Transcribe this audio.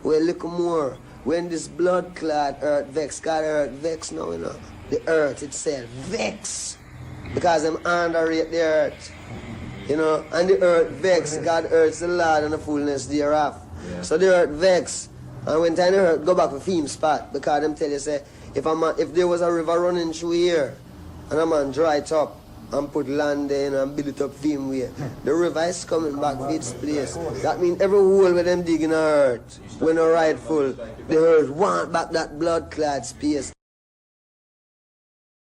Well, look more. When this blood clot earth vex, God earth vex now, you know. The earth itself vex. Because I'm underrate the earth. You know, and the earth vex, God earth's the Lord and the fullness thereof. Yeah. So the earth vex. And when time the earth go back to theme spot, because them tell you say, if there was a river running through here, and a man dry it up, and put land in and build it up theme way, the river is coming back to its place. That means every hole where them dig in the earth, when they're rightful, the earth want back that blood clot space.